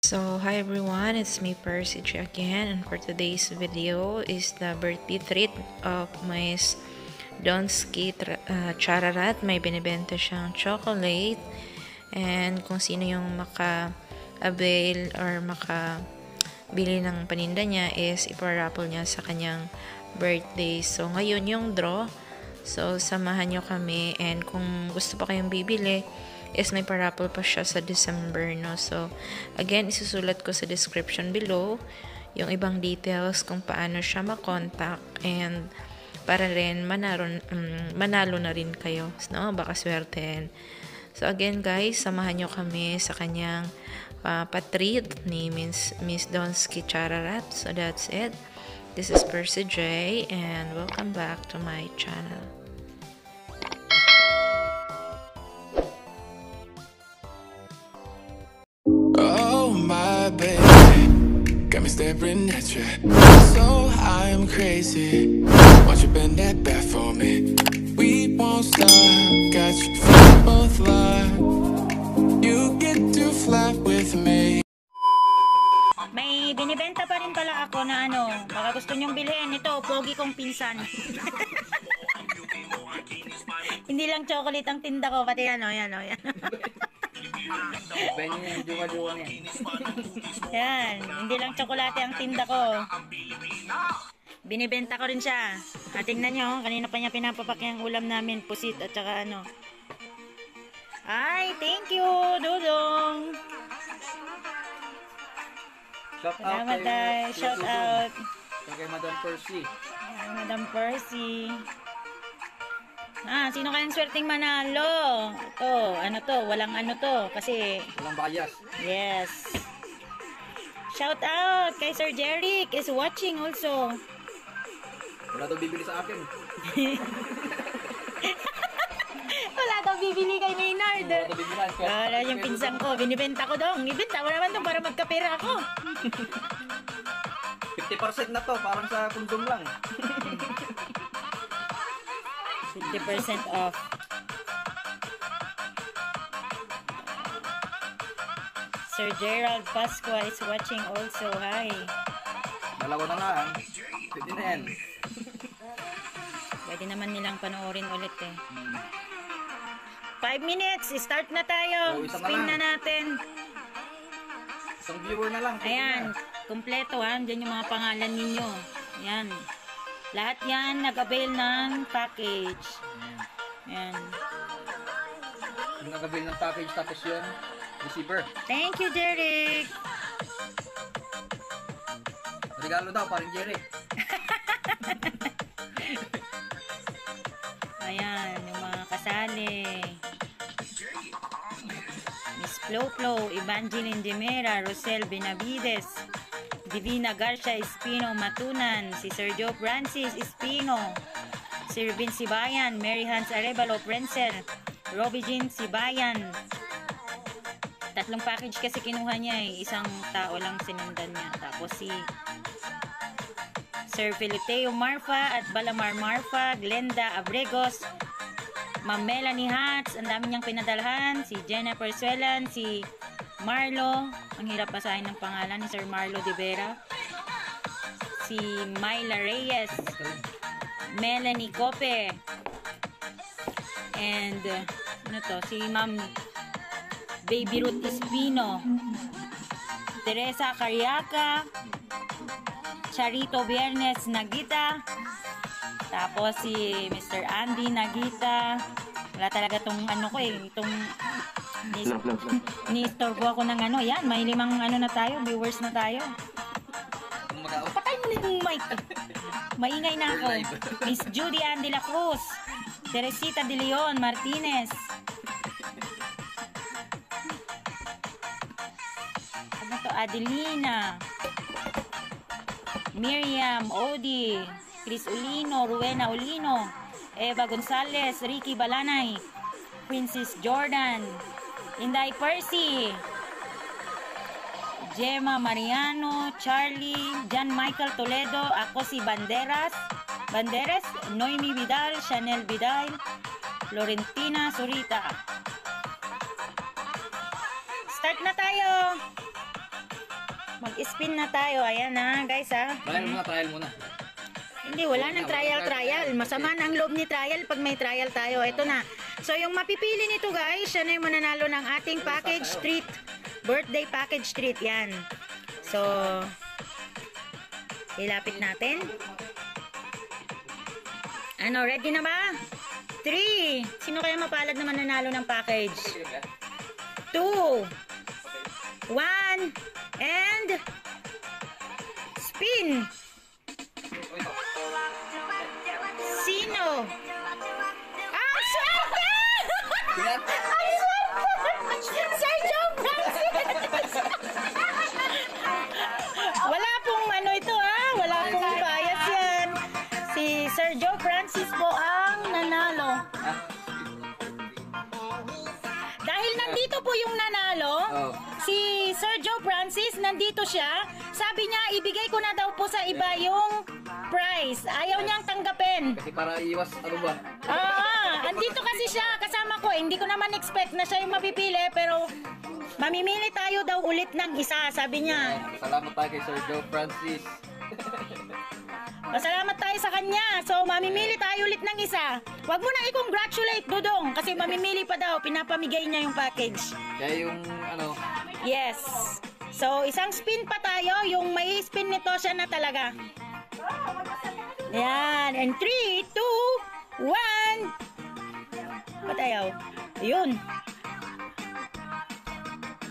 So, hi everyone, it's me Percy G again, and for today's video is the birthday treat of Miss Donsky Chararat. May binibenta siyang chocolate, and kung sino yung maka-avail or makabili ng paninda niya is iparaffle niya sa kanyang birthday. So, ngayon yung draw. So, samahan nyo kami, and kung gusto pa kayong bibili, is may paraffle pa siya sa December, no? So, again, isusulat ko sa description below yung ibang details kung paano siya makontak, and para rin manalo na rin kayo, no? Baka swertein. So, again, guys, samahan nyo kami sa kanyang patreat ni Miss Donsky Chararat. So, that's it. This is Percy J, and welcome back to my channel. Oh my baby, got me staring at you. So I'm crazy. Won't you bend that back for me? We won't stop. Got you feeling both love. You get to fly with me. May binibenta pa rin pala ako na baka gusto nyong bilhin. Ito, pogi kong pinsan. Hindi lang chocolate ang tinda ko, pati yan. Yan, hindi lang tsokolate ang tinda ko. Binibenta ko rin siya. Tingnan nyo, kanina pa niya pinapapak yung ulam namin, pusit at saka Ay, thank you, Dudong. Salamat tayo. Shout out. Kay Madam Percy. Madam Percy. Sino kayang swerteng manalo? Ito, walang kasi Walang bias. yes. Shout out kay Sir Jeric is watching also. Wala daw bibili sa akin. Wala daw bibili kay Maynard. Wala daw bibili. Wala yung pinsan ko, binibenta ko dong. Ibenta mo naman to para magkapera ako. 50% na to, parang sa kondom lang. 50% off. Sir Gerald Pasqua is watching also. Hi. Dalawa na lang. Pwede na yan. Pwede naman nilang panoorin ulit eh. 5 minutes. Start na tayo. Isa na Spin na lang. natin. Isang viewer na lang. Pwede Ayan. na. Kompleto ha. Diyan yung mga pangalan ninyo. Ayan. Lahat yan nag-avail ng package. Ayan. Yung nag-avail ng package tapos yun, receiver. Thank you, Derek. Regalo daw, paring Jerry. Ayan, yung mga kasali. Miss Flo, Evangeline Demera, Rosel Benavides, Divina Garcia Espino Matunan, si Sergio Francis Espino, si Rubin Sibayan, Mary Hans Arevalo Prenser, Robbie Jean Sibayan. 3 package kasi kinuha niya eh. Isang tao lang sinundan niya. Tapos si Sir Filiteo Marfa at Balamar Marfa, Glenda Abregos, Ma'am Melanie Hats, ang dami niyang pinadalhan, si Jennifer Suelan, si Marlo, ang hirap basahin ng pangalan ni Sir Marlo de Vera, si Myla Reyes, Melanie Cope, and si Ma'am Baby Ruth Espino, Teresa Cariaca, Charito Viernes Nagita, tapos si Mr. Andy Nagita. Wala talaga tong itong ni-istorbo ako ng yan, may 5 na tayo, viewers na tayo. Patay mo na yung mic. Maingay na ako. Miss Judy Ann de la Cruz, Teresita de Leon Martinez, Adelina, Miriam Odi, Chris Ulino, Ruena Ulino, Eva Gonzalez, Ricky Balanay, Princess Jordan, Inday Percy, Gemma Mariano, Charlie, John Michael Toledo, ako si Banderas, Noemi Vidal, Chanel Vidal, Florentina Zurita. Start na tayo! Mag-spin na tayo. Ayan na, guys, ha. Trial muna. Hindi, wala nang trial. Masama na ang loob ni trial pag may trial tayo. Ito na. So, yung mapipili nito, guys, siya na yung mananalo ng ating package treat. Birthday package treat. Yan. So, ilapit natin. Ano, ready na ba? 3. Sino kaya mapalad na mananalo ng package? 2. 1. And spin. Sino? Ang swerte! Ang swerte! Sergio Francis! Wala pong ano ito, ha? Wala pong bias yan. Si Sergio Francis po ang nanalo. Dahil nandito po yung nanalo, si Sergio Francis, nandito siya. Sabi niya, ibigay ko na daw po sa iba yung prize. Ayaw niyang tanggapin. Kasi para iwas, ano ba? Andito kasi siya, kasama ko. Hindi ko naman expect na siya yung mapipili, pero mamimili tayo daw ulit ng isa, sabi niya. Salamat tayo kay Sir Joe Francis. Masalamat tayo sa kanya. So, mamimili tayo ulit ng isa. Huwag mo nang i-congratulate, Dudong, kasi mamimili pa daw. Pinapamigay niya yung package. Kaya yung, ano, Yes. So, isang spin pa tayo. Yung may spin nito, siya na talaga. Yan. And 3, 2, 1. Patayaw. Ayun.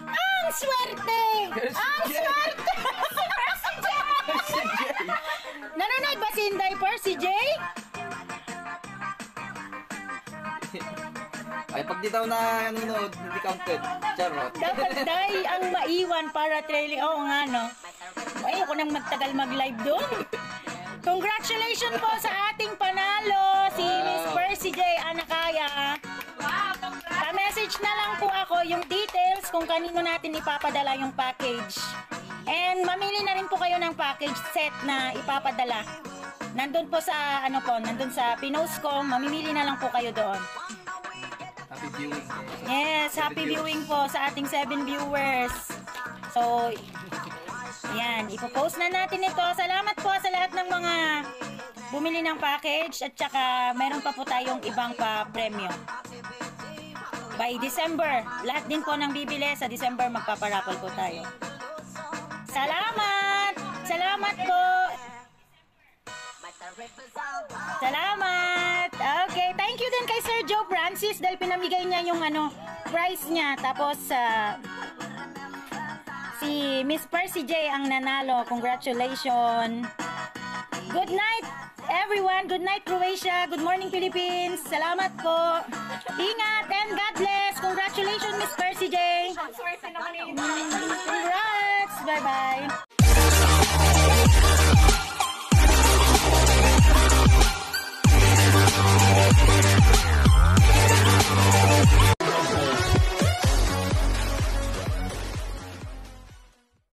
Ang swerte! Ang swerte! Si Jay! Nanonood ba si Inday Per? Si Jay? ay pag di daw na nanonood, hindi counted. Charot. Dapat dahil ang maiwan para trailing. Oo nga, no? Ayoko nang magtagal mag-live doon. Congratulations po sa ating panalo, si Miss Percy J. Anakaya. Pa-message na lang po ako yung details kung kanino natin ipapadala yung package. And mamili na rin po kayo ng package set na ipapadala. Nandun po sa, ano po, nandun sa Pinost ko, mamimili na lang po kayo doon. Happy viewing. Yes, happy viewing po sa ating 7 viewers. So, yan, ipopost na natin ito. Salamat po sa lahat ng mga bumili ng package at saka meron pa po tayong ibang pa-premyo. By December, lahat din po ng bibili sa December magpaparapol po tayo. Salamat! Salamat po! Salamat! Okay, thank you din kay Sir Joe Francis dahil pinamigay niya yung prize niya. Tapos, si Miss Percy J ang nanalo. Congratulations! Good night, everyone! Good night, Croatia! Good morning, Philippines! Salamat po! Ingat and God bless! Congratulations, Miss Percy J! Congrats! Bye-bye!